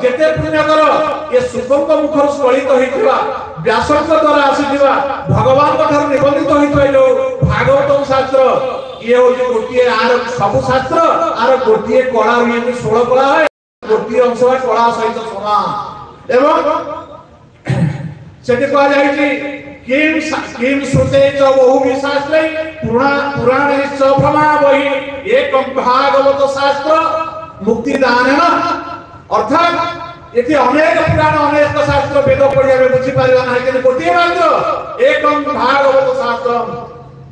जेते पुण्य करो ये सुखंक मुखर स्खलित होइथिबा व्यासंक द्वारा आसीथिबा भगवान ठार निबंधित होइथिबा जो भागवत शास्त्र ये हो गोटिए आर सब शास्त्र आर गोटिए कला ये 16 कला है गोटिए अंश है कला सहित समान एवं सेठी कहा जायछि किम श्रुते च बहु शास्त्रे पुराणे च भ्रमा वही एक भागवत शास्त्र मुक्ति दान अर्थात एति अनेक पुराण अनेक शास्त्र वेद पढ़िया में बुझी पारिबा नाही कि गोटिए मात्र एक भागवत शास्त्र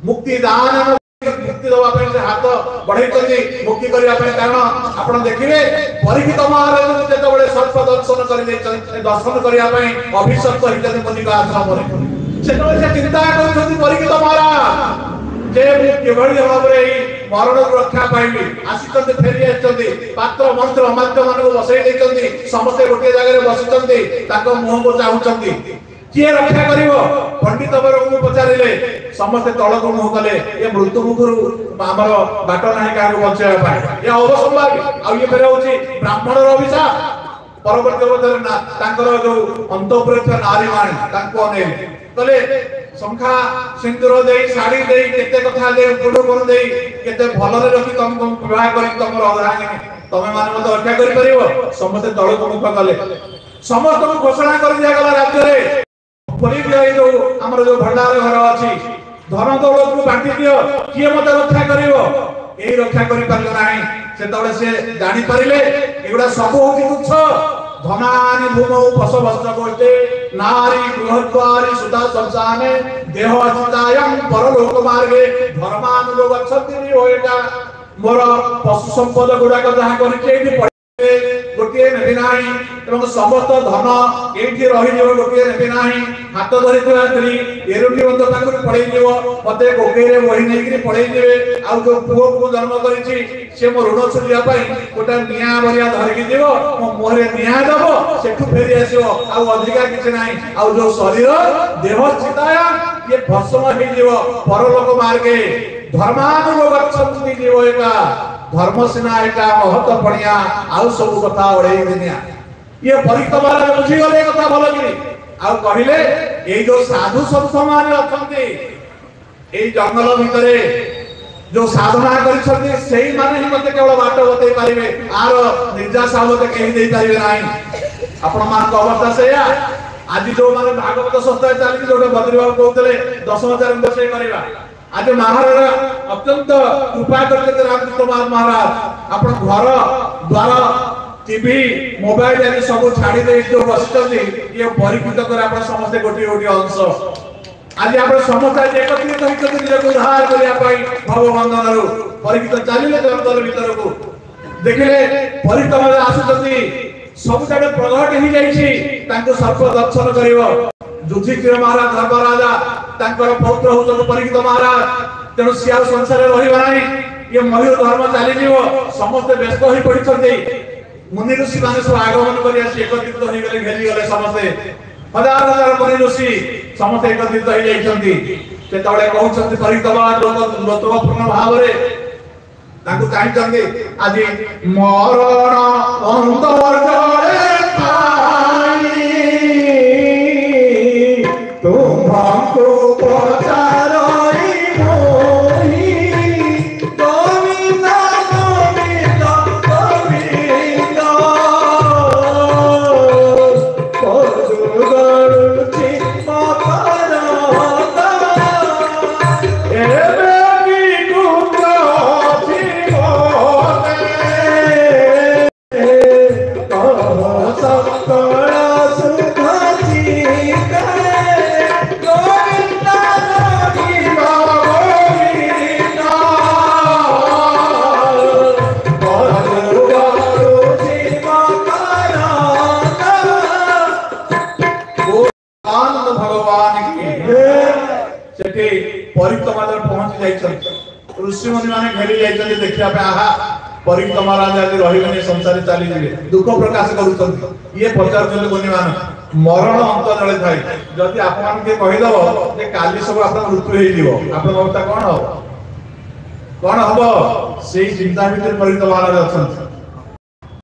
मुक्ति दान मुक्ति दवा पे से हाथ बढ़ाई करके मुक्ति करिया पे कारण आपण देखिबे परीक्षित महाराज जेते बळे सर्प दर्शन करि दे दर्शन करिया पे अभिषेक हितनि मुनि का आश्रम रे सेतो से चिंता करछथि परीक्षित महाराज जे केवली भाबरे मरण रक्षा पाइबी आसीतते फेरी आछथि पात्र मंत्र अमात्य मानको बसै दैछथि समस्त गोटे जगह रे बसिछथि ताको मुह को चाहुछथि किए रक्षा करिवो पंडित बरक को पचारिले समस्त तळ को मुह कले ए मृत्यु मुखरु हमर बाट नाही का बचाय पाए ए अवसंभावी आ ये फेर होची ब्राह्मण रो अभिशाप परवर्ती अवतार ना तांकर जो अंतःपुरस्थ नारी माने तांको ने कले संखा सिंदूर देई साड़ी देई केते कथा दे गुडो कर देई केते भलरे रखी तुमको विवाह करी तुमर अधांगी तमे माने मत रक्षा करि परिबो समस्त तळ को मुख कले समस्त को घोषणा कर दिया गला राज्य रे परिचय जो हमर जो भंडार घर अछि धन दौलत को बांटी दियो किए मत रक्षा करिवो एई रक्षा करि पारलो नाही से तळे से जानि परिले एगुडा सब होची तुच्छ धनानि भूमौ पशवस्त्र कोते नारी गृहद्वारी सुता संसाने देह अचितायं परलोक मार्गे धर्मानुग गच्छति होएगा मोर पशु संपद गुडा का जहा करि केति गोटे नेबे नाही एवं समस्त धन एठी रहि जेव गोटे नेबे नाही हाथ धरि थवा स्त्री एरुटी बंद ताकु पढै जेव मते गोगेरे वही नै कि पढै जेवे आ जो पुओ को जन्म करिछि से मो ऋण छुलिया पई गोटा निया बरिया धरि कि जेव मो मोहरे निया दबो सेठु फेरि आसीओ आ अधिका किछ नाही आ जो शरीर देह चिताया ये भस्म हे जेव परलोक मार्गे धर्मानुग गच्छन्ति जेव एका धर्म सेना एका महत पड़िया आउ सब कथा ओढे दिनिया ये परीक्षा वाला बुझी गले कथा भलो कि आउ कहिले ए जो साधु संत माने अछंती ए जंगल भितरे जो साधना करिसथि सेही माने ही मते केवल बाट बतै पारिबे आर निर्जास मते केही देई पारिबे नाही आपण मान को अवस्था सेया आज जो माने भागवत संस्था चाली जोटे बद्री बाबू कहतले 10,000 बसे करिबा आज महाराज अत्यंत कृपा करके रामकृष्ण महाराज अपन घर द्वार टीवी मोबाइल आदि सब छाड़ी दे जो बसितथि ये परीक्षित कर अपन समस्त गोटी गोटी अंश आज आपण समस्त एकत्रित होइतथि निजको उद्धार करिया पई भगवंदन रु परीक्षित चालिले जंगल भीतर को देखिले परीक्षित में आसुतथि सब जगह प्रगट ही जाईछि तांको सर्प दर्शन करिवो युधिष्ठिर महाराज धर्मराजा तांकर पौत्र होतो परीक्षित महाराज तेणु सिया संसार रहिबा नाही ये मयूर धर्म चली जीवो समस्त व्यस्त होई पड़िछथि मुनि ऋषि माने सब आगमन करि आसी एकत्रित होई गेले घेरी गेले समस्त हजार हजार मुनि ऋषि समस्त एकत्रित होई जाइछथि से तळे कहउछथि परीक्षित महाराज लोकपूर्ण भाव रे तांको चाहिछथि आजि मरण अंतर जळे तुमको पचारोई मोही गोविंदा गोविंदा गोविंदा पदुगरुचि मकरदा एबे की गुंजाछि मोते सकला सुखाची पहुंच जाइछन ऋषि मुनि माने घेरी जाइछन देखिया पे आहा परीक्षित महाराज आदि रहिबने संसार चली जिवे दुख प्रकाश करूछन ये प्रचार चले मुनि मान मरण अंत जळे थाई जदि आपन के कहि दबो जे काली सब आपन मृत्यु हे दिबो आपन अवस्था कोन हो कोन हबो सेही चिंता भीतर परीक्षित महाराज अछन